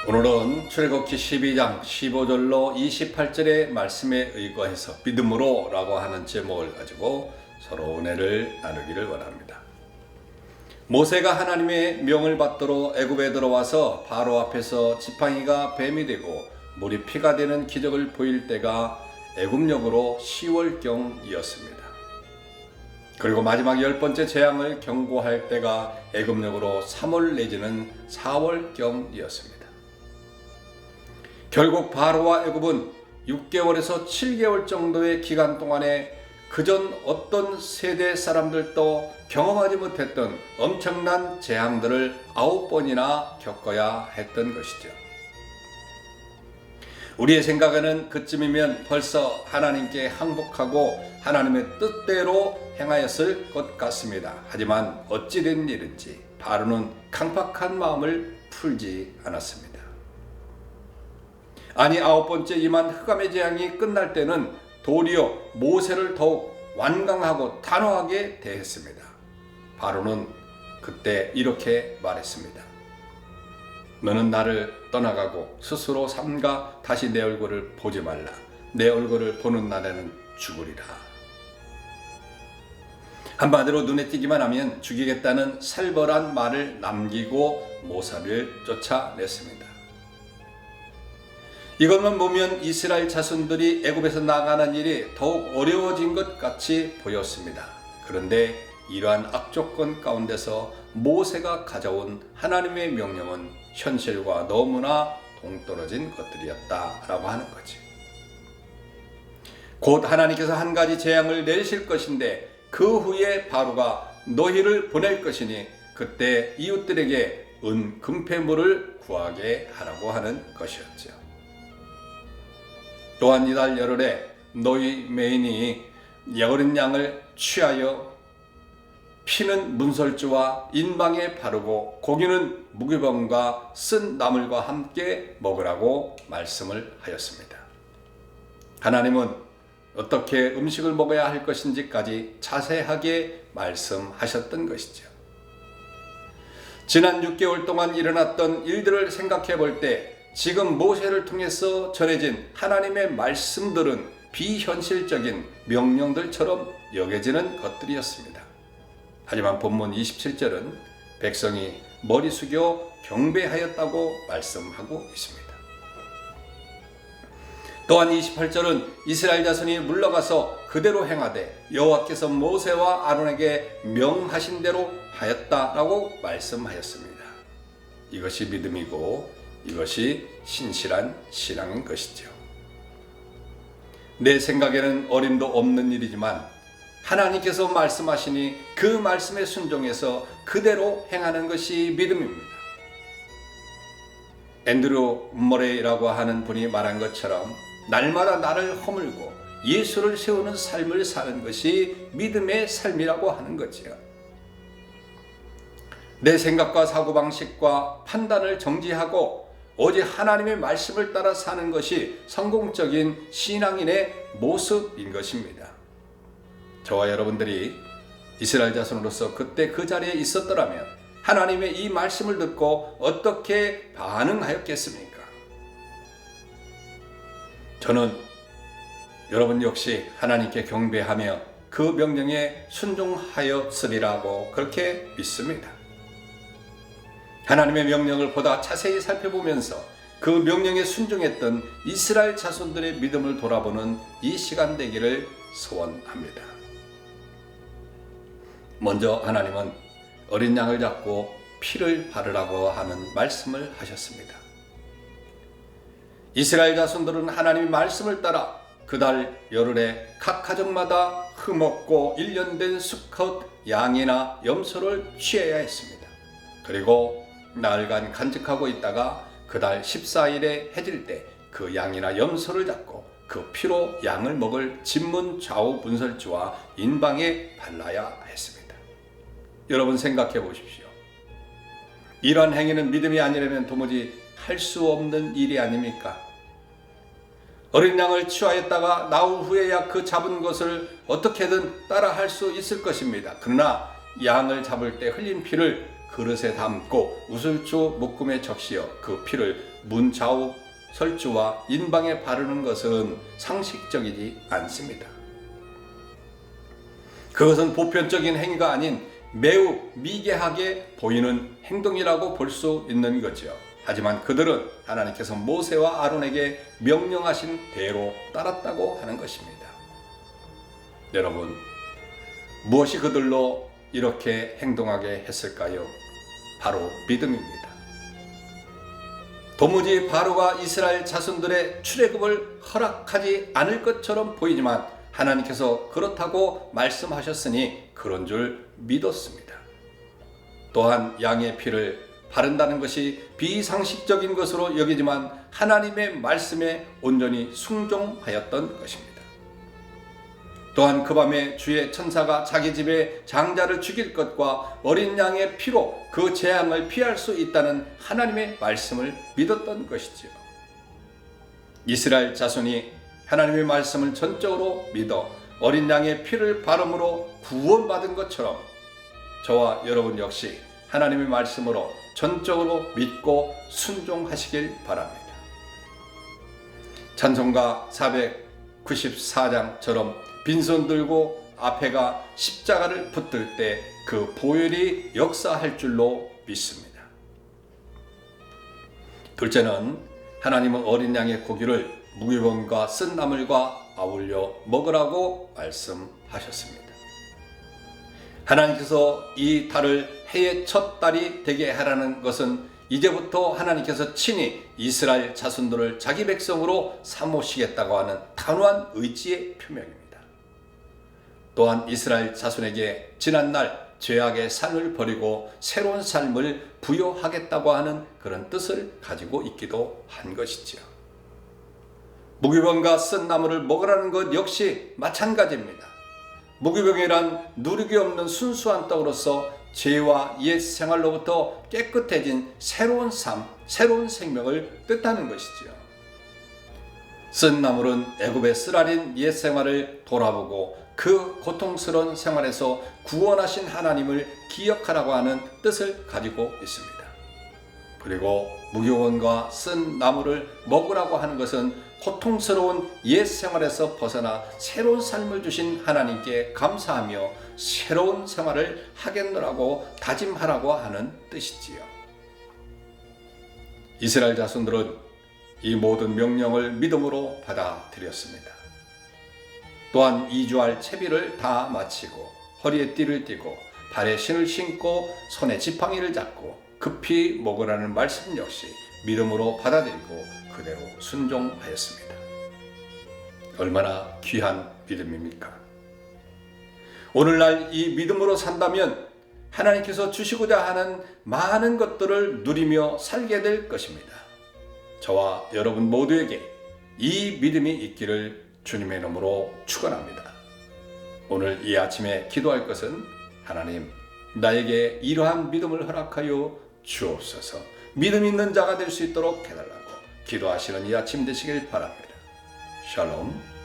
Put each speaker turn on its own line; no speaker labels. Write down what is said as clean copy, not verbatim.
오늘은 출애굽기 12장 15절로 28절의 말씀에 의거해서 믿음으로 라고 하는 제목을 가지고 서로 은혜를 나누기를 원합니다. 모세가 하나님의 명을 받도록 애굽에 들어와서 바로 앞에서 지팡이가 뱀이 되고 물이 피가 되는 기적을 보일 때가 애굽력으로 10월경이었습니다. 그리고 마지막 10번째 재앙을 경고할 때가 애굽력으로 3월 내지는 4월경이었습니다. 결국 바로와 애굽은 6개월에서 7개월 정도의 기간 동안에 그전 어떤 세대 사람들도 경험하지 못했던 엄청난 재앙들을 9번이나 겪어야 했던 것이죠. 우리의 생각에는 그쯤이면 벌써 하나님께 항복하고 하나님의 뜻대로 행하였을 것 같습니다. 하지만 어찌 된 일인지 바로는 강팍한 마음을 풀지 않았습니다. 아니 9번째 임한 흑암의 재앙이 끝날 때는 도리어 모세를 더욱 완강하고 단호하게 대했습니다. 바로는 그때 이렇게 말했습니다. 너는 나를 떠나가고 스스로 삼가 다시 내 얼굴을 보지 말라. 내 얼굴을 보는 날에는 죽으리라. 한마디로 눈에 띄기만 하면 죽이겠다는 살벌한 말을 남기고 모세를 쫓아냈습니다. 이것만 보면 이스라엘 자손들이 애굽에서 나가는 일이 더욱 어려워진 것 같이 보였습니다. 그런데 이러한 악조건 가운데서 모세가 가져온 하나님의 명령은 현실과 너무나 동떨어진 것들이었다라고 하는 거지. 곧 하나님께서 한 가지 재앙을 내리실 것인데 그 후에 바로가 너희를 보낼 것이니 그때 이웃들에게 금폐물을 구하게 하라고 하는 것이었죠. 또한 이달 열흘에 너희 매인이 어린 양을 취하여 피는 문설주와 인방에 바르고 고기는 무교병과 쓴 나물과 함께 먹으라고 말씀을 하였습니다. 하나님은 어떻게 음식을 먹어야 할 것인지까지 자세하게 말씀하셨던 것이죠. 지난 6개월 동안 일어났던 일들을 생각해 볼 때 지금 모세를 통해서 전해진 하나님의 말씀들은 비현실적인 명령들처럼 여겨지는 것들이었습니다. 하지만 본문 27절은 백성이 머리 숙여 경배하였다고 말씀하고 있습니다. 또한 28절은 이스라엘 자손이 물러가서 그대로 행하되 여호와께서 모세와 아론에게 명하신 대로 하였다라고 말씀하였습니다. 이것이 믿음이고 이것이 신실한 신앙인 것이죠. 내 생각에는 어림도 없는 일이지만 하나님께서 말씀하시니 그 말씀에 순종해서 그대로 행하는 것이 믿음입니다. 앤드류 머레이라고 하는 분이 말한 것처럼 날마다 나를 허물고 예수를 세우는 삶을 사는 것이 믿음의 삶이라고 하는 거지요. 내 생각과 사고방식과 판단을 정지하고 오직 하나님의 말씀을 따라 사는 것이 성공적인 신앙인의 모습인 것입니다. 저와 여러분들이 이스라엘 자손으로서 그때 그 자리에 있었더라면 하나님의 이 말씀을 듣고 어떻게 반응하였겠습니까? 저는 여러분 역시 하나님께 경배하며 그 명령에 순종하였으리라고 그렇게 믿습니다. 하나님의 명령을 보다 자세히 살펴보면서 그 명령에 순종했던 이스라엘 자손들의 믿음을 돌아보는 이 시간 되기를 소원합니다. 먼저 하나님은 어린 양을 잡고 피를 바르라고 하는 말씀을 하셨습니다. 이스라엘 자손들은 하나님의 말씀을 따라 그달 열흘에 각 가정마다 흠없고 1년 된 수컷 양이나 염소를 취해야 했습니다. 그리고 나흘간 간직하고 있다가 그달 14일에 해질 때 그 양이나 염소를 잡고 그 피로 양을 먹을 진문 좌우 문설주와 인방에 발라야 했습니다. 여러분 생각해 보십시오. 이러한 행위는 믿음이 아니라면 도무지 할 수 없는 일이 아닙니까? 어린 양을 취하였다가 나흘 후에야 그 잡은 것을 어떻게든 따라 할 수 있을 것입니다. 그러나 양을 잡을 때 흘린 피를 그릇에 담고 우슬주 묶음에 적시어 그 피를 문 좌우 설주와 인방에 바르는 것은 상식적이지 않습니다. 그것은 보편적인 행위가 아닌 매우 미개하게 보이는 행동이라고 볼 수 있는 거죠. 하지만 그들은 하나님께서 모세와 아론에게 명령하신 대로 따랐다고 하는 것입니다. 여러분, 무엇이 그들로 이렇게 행동하게 했을까요? 바로 믿음입니다. 도무지 바로가 이스라엘 자손들의 출애굽을 허락하지 않을 것처럼 보이지만 하나님께서 그렇다고 말씀하셨으니 그런 줄 믿었습니다. 또한 양의 피를 바른다는 것이 비상식적인 것으로 여기지만 하나님의 말씀에 온전히 순종하였던 것입니다. 또한 그 밤에 주의 천사가 자기 집에 장자를 죽일 것과 어린 양의 피로 그 재앙을 피할 수 있다는 하나님의 말씀을 믿었던 것이지요. 이스라엘 자손이 하나님의 말씀을 전적으로 믿어 어린 양의 피를 바름으로 구원받은 것처럼 저와 여러분 역시 하나님의 말씀으로 전적으로 믿고 순종하시길 바랍니다. 찬송가 494장처럼 빈손 들고 앞에가 십자가를 붙들 때 그 보혈이 역사할 줄로 믿습니다. 둘째는 하나님은 어린 양의 고기를 무교병과 쓴 나물과 아울러 먹으라고 말씀하셨습니다. 하나님께서 이 달을 해의 첫 달이 되게 하라는 것은 이제부터 하나님께서 친히 이스라엘 자손들을 자기 백성으로 삼으시겠다고 하는 단호한 의지의 표명입니다. 또한 이스라엘 자손에게 지난날 죄악의 삶을 버리고 새로운 삶을 부여하겠다고 하는 그런 뜻을 가지고 있기도 한 것이지요. 무교병과 쓴 나물을 먹으라는 것 역시 마찬가지입니다. 무교병이란 누룩이 없는 순수한 떡으로서 죄와 옛 생활로부터 깨끗해진 새로운 삶, 새로운 생명을 뜻하는 것이지요. 쓴 나물은 애굽의 쓰라린 옛 생활을 돌아보고 그 고통스러운 생활에서 구원하신 하나님을 기억하라고 하는 뜻을 가지고 있습니다. 그리고 무교병과 쓴 나물을 먹으라고 하는 것은 고통스러운 옛 생활에서 벗어나 새로운 삶을 주신 하나님께 감사하며 새로운 생활을 하겠노라고 다짐하라고 하는 뜻이지요. 이스라엘 자손들은 이 모든 명령을 믿음으로 받아들였습니다. 또한 이주할 채비를 다 마치고 허리에 띠를 띠고 발에 신을 신고 손에 지팡이를 잡고 급히 먹으라는 말씀 역시 믿음으로 받아들이고 그대로 순종하였습니다. 얼마나 귀한 믿음입니까? 오늘날 이 믿음으로 산다면 하나님께서 주시고자 하는 많은 것들을 누리며 살게 될 것입니다. 저와 여러분 모두에게 이 믿음이 있기를 주님의 이름으로 축원합니다. 오늘 이 아침에 기도할 것은 하나님, 나에게 이러한 믿음을 허락하여 주옵소서. 믿음 있는 자가 될 수 있도록 해달라고 기도하시는 이 아침 되시길 바랍니다. 샬롬.